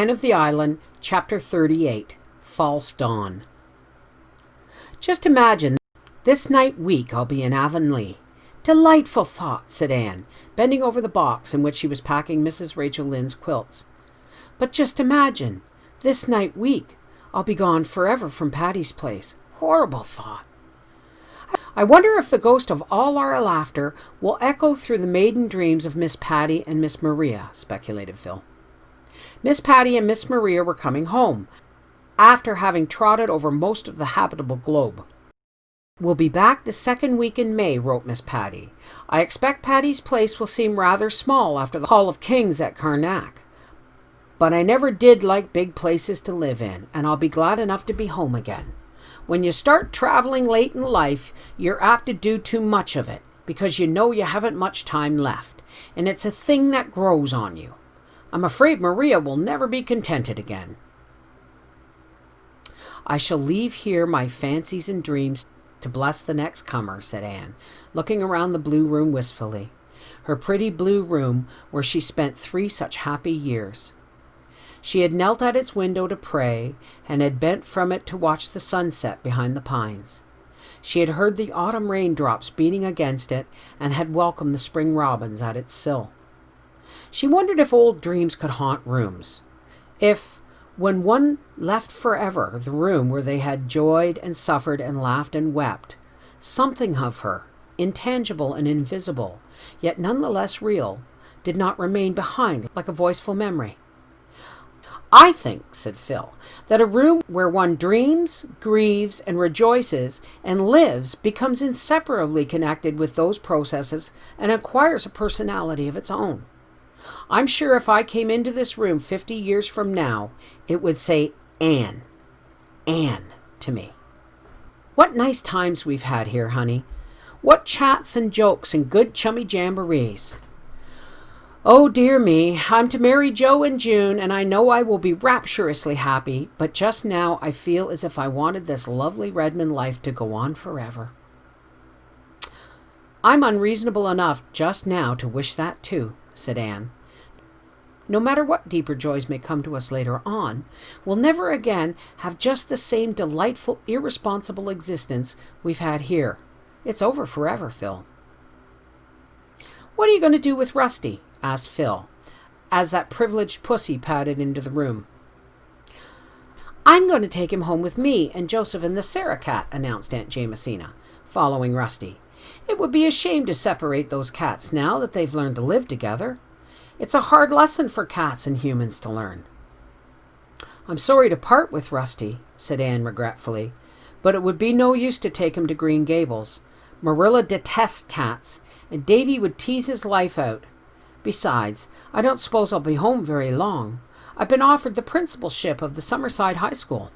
Anne of the Island, Chapter 38, False Dawn. Just imagine, this night week I'll be in Avonlea. Delightful thought, said Anne, bending over the box in which she was packing Mrs. Rachel Lynde's quilts. But just imagine, this night week I'll be gone forever from Patty's Place. Horrible thought. I wonder if the ghost of all our laughter will echo through the maiden dreams of Miss Patty and Miss Maria, speculated Phil. Miss Patty and Miss Maria were coming home, after having trotted over most of the habitable globe. We'll be back the second week in May, wrote Miss Patty. I expect Patty's Place will seem rather small after the Hall of Kings at Karnak. But I never did like big places to live in, and I'll be glad enough to be home again. When you start traveling late in life, you're apt to do too much of it, because you know you haven't much time left, and it's a thing that grows on you. I'm afraid Maria will never be contented again. I shall leave here my fancies and dreams to bless the next comer, said Anne, looking around the blue room wistfully. Her pretty blue room where she spent 3 such happy years. She had knelt at its window to pray, and had bent from it to watch the sunset behind the pines. She had heard the autumn raindrops beating against it, and had welcomed the spring robins at its sill. She wondered if old dreams could haunt rooms. If, when one left forever the room where they had joyed and suffered and laughed and wept, something of her, intangible and invisible, yet none the less real, did not remain behind like a voiceful memory. I think, said Phil, that a room where one dreams, grieves, and rejoices and lives becomes inseparably connected with those processes and acquires a personality of its own. I'm sure if I came into this room 50 years from now, it would say Anne to me. What nice times we've had here, honey. What chats and jokes and good chummy jamborees. Oh, dear me, I'm to marry Joe in June, and I know I will be rapturously happy, but just now I feel as if I wanted this lovely Redmond life to go on forever. I'm unreasonable enough just now to wish that too, said Anne. No matter what deeper joys may come to us later on, we'll never again have just the same delightful, irresponsible existence we've had here. It's over forever, Phil. What are you going to do with Rusty? Asked Phil, as that privileged pussy padded into the room. I'm going to take him home with me and Joseph and the Sarah cat, announced Aunt Jamesina, following Rusty. It would be a shame to separate those cats now that they've learned to live together. It's a hard lesson for cats and humans to learn. I'm sorry to part with Rusty, said Anne regretfully, but it would be no use to take him to Green Gables. Marilla detests cats, and Davy would tease his life out. Besides, I don't suppose I'll be home very long. I've been offered the principalship of the Summerside High School.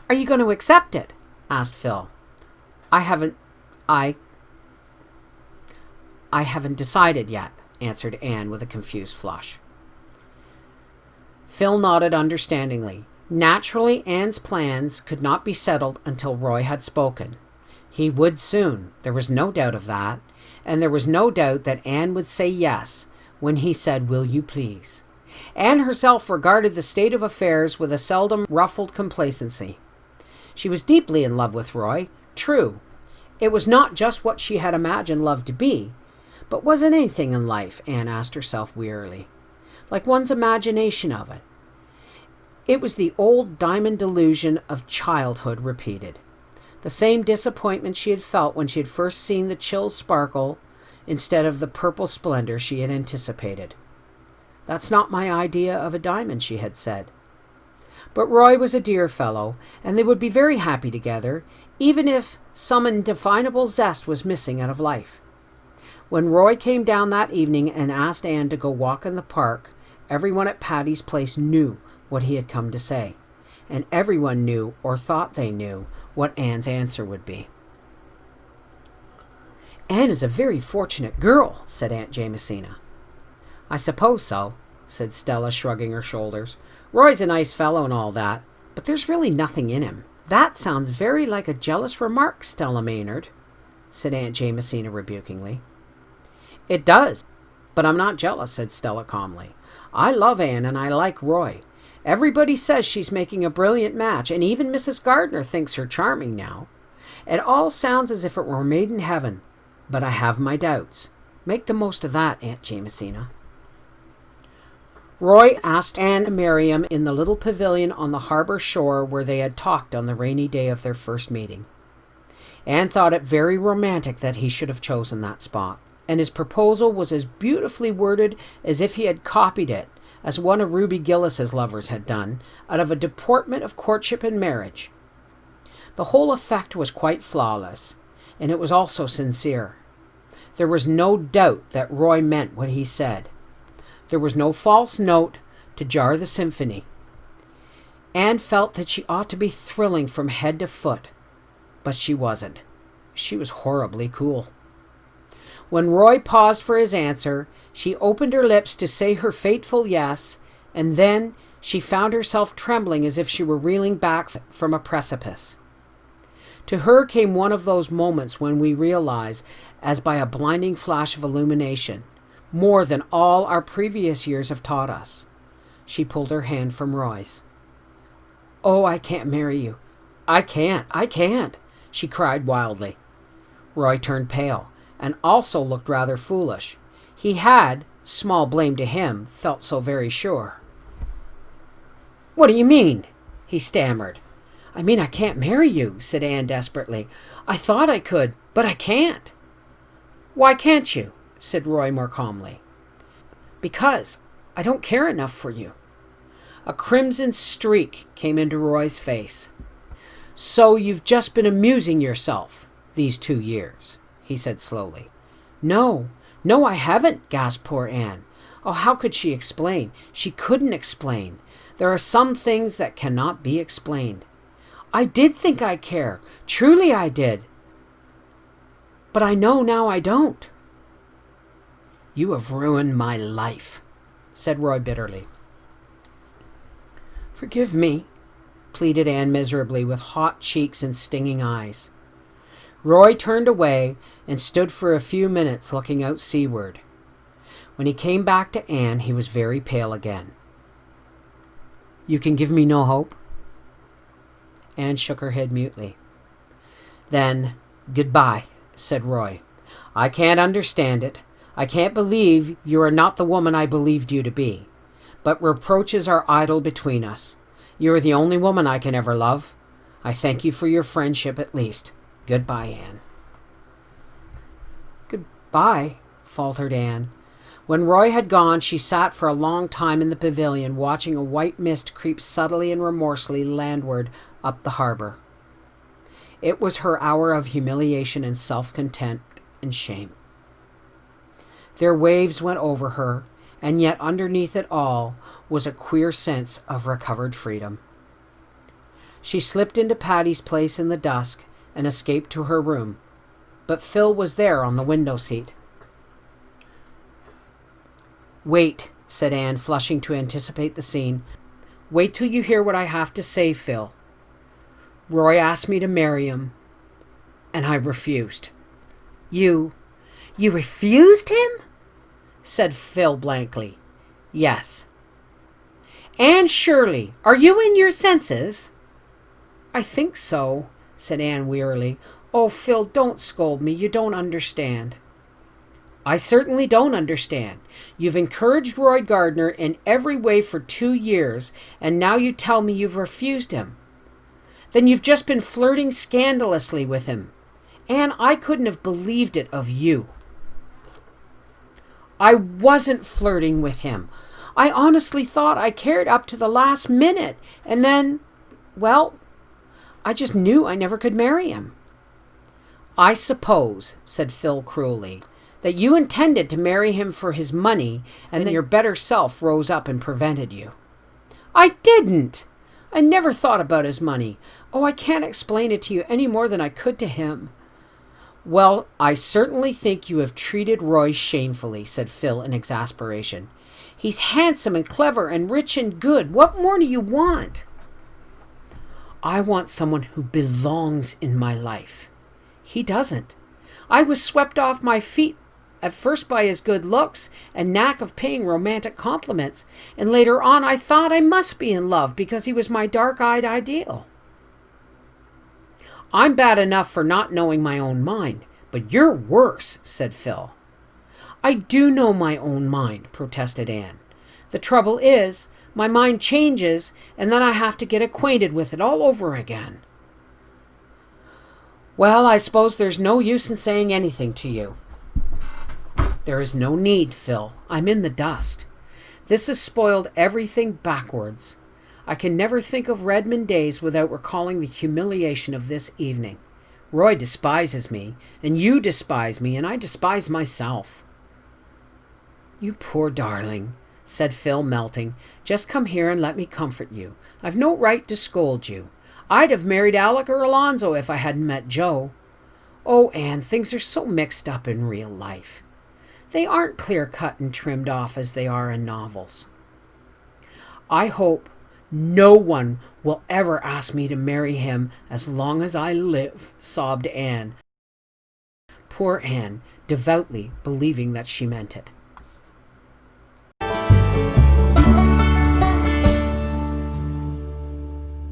Are you going to accept it? Asked Phil. I haven't decided yet, answered Anne with a confused flush. Phil nodded understandingly. Naturally, Anne's plans could not be settled until Roy had spoken. He would soon, there was no doubt of that, and there was no doubt that Anne would say yes when he said, "Will you please?" Anne herself regarded the state of affairs with a seldom ruffled complacency. She was deeply in love with Roy, true. It was not just what she had imagined love to be, but was it anything in life, Anne asked herself wearily, like one's imagination of it? It was the old diamond delusion of childhood repeated. The same disappointment she had felt when she had first seen the chill sparkle instead of the purple splendor she had anticipated. That's not my idea of a diamond, she had said. But Roy was a dear fellow, and they would be very happy together, even if some indefinable zest was missing out of life. When Roy came down that evening and asked Anne to go walk in the park, everyone at Patty's Place knew what he had come to say, and everyone knew, or thought they knew, what Anne's answer would be. Anne is a very fortunate girl, said Aunt Jamesina. I suppose so, said Stella, shrugging her shoulders. Roy's a nice fellow and all that, but there's really nothing in him. That sounds very like a jealous remark, Stella Maynard, said Aunt Jamesina rebukingly. It does, But I'm not jealous, said Stella calmly. I love Anne and I like Roy. Everybody says she's making a brilliant match, and even Mrs. Gardner thinks her charming now. It all sounds as if it were made in heaven, but I have my doubts. Make the most of that, Aunt Jamesina. Roy asked Anne to marry him in the little pavilion on the harbour shore where they had talked on the rainy day of their first meeting. Anne thought it very romantic that he should have chosen that spot, and his proposal was as beautifully worded as if he had copied it, as one of Ruby Gillis's lovers had done, out of a deportment of courtship and marriage. The whole effect was quite flawless, and it was also sincere. There was no doubt that Roy meant what he said. There was no false note to jar the symphony. Anne felt that she ought to be thrilling from head to foot, but she wasn't. She was horribly cool. When Roy paused for his answer, she opened her lips to say her fateful yes, and then she found herself trembling as if she were reeling back from a precipice. To her came one of those moments when we realize, as by a blinding flash of illumination, more than all our previous years have taught us. She pulled her hand from Roy's. "Oh, I can't marry you. I can't," she cried wildly. Roy turned pale, and also looked rather foolish. He had, small blame to him, felt so very sure. "What do you mean?" he stammered. "I mean I can't marry you," said Anne desperately. "I thought I could, but I can't." "Why can't you?" said Roy more calmly. "Because I don't care enough for you." A crimson streak came into Roy's face. "So you've just been amusing yourself these 2 years," he said slowly. No, I haven't," gasped poor Anne. Oh, how could she explain? She couldn't explain. There are some things that cannot be explained. "I did think I care. Truly I did. But I know now I don't." "You have ruined my life," said Roy bitterly. "Forgive me," pleaded Anne miserably, with hot cheeks and stinging eyes. Roy turned away and stood for a few minutes looking out seaward. When he came back to Anne, he was very pale again. "You can give me no hope?" Anne shook her head mutely. "Then, goodbye," said Roy. "I can't understand it. I can't believe you are not the woman I believed you to be. But reproaches are idle between us. You are the only woman I can ever love. I thank you for your friendship at least. Goodbye, Anne." "Goodbye," faltered Anne. When Roy had gone, she sat for a long time in the pavilion, watching a white mist creep subtly and remorselessly landward up the harbour. It was her hour of humiliation and self-contempt and shame. Their waves went over her, and yet underneath it all was a queer sense of recovered freedom. She slipped into Patty's Place in the dusk and escaped to her room, but Phil was there on the window seat. "Wait," said Anne, flushing to anticipate the scene. "Wait till you hear what I have to say, Phil. Roy asked me to marry him, and I refused." You refused him?" said Phil blankly. "Yes." "Anne Shirley, are you in your senses?" "I think so," said Anne wearily. "Oh, Phil, don't scold me. You don't understand." "I certainly don't understand. You've encouraged Roy Gardner in every way for 2 years, and now you tell me you've refused him. Then you've just been flirting scandalously with him. Anne, I couldn't have believed it of you." "I wasn't flirting with him. I honestly thought I cared up to the last minute, and then, well, I just knew I never could marry him." "I suppose," said Phil cruelly, "that you intended to marry him for his money, and then your better self rose up and prevented you." "I didn't. I never thought about his money. Oh, I can't explain it to you any more than I could to him." "Well, I certainly think you have treated Roy shamefully," said Phil in exasperation. "He's handsome and clever and rich and good. What more do you want?" "I want someone who belongs in my life. He doesn't. I was swept off my feet at first by his good looks and knack of paying romantic compliments, and later on I thought I must be in love because he was my dark-eyed ideal. I'm bad enough for not knowing my own mind, but you're worse, said Phil. I do know my own mind, protested Anne. The trouble is, my mind changes, and then I have to get acquainted with it all over again. Well, I suppose there's no use in saying anything to you. There is no need, Phil. I'm in the dust. This has spoiled everything backwards. I can never think of Redmond days without recalling the humiliation of this evening. Roy despises me, and you despise me, and I despise myself. You poor darling, said Phil, melting. Just come here and let me comfort you. I've no right to scold you. I'd have married Alec or Alonzo if I hadn't met Joe. Oh, Anne, things are so mixed up in real life. They aren't clear-cut and trimmed off as they are in novels. I hope no one will ever ask me to marry him as long as I live, sobbed Anne. Poor Anne, devoutly believing that she meant it.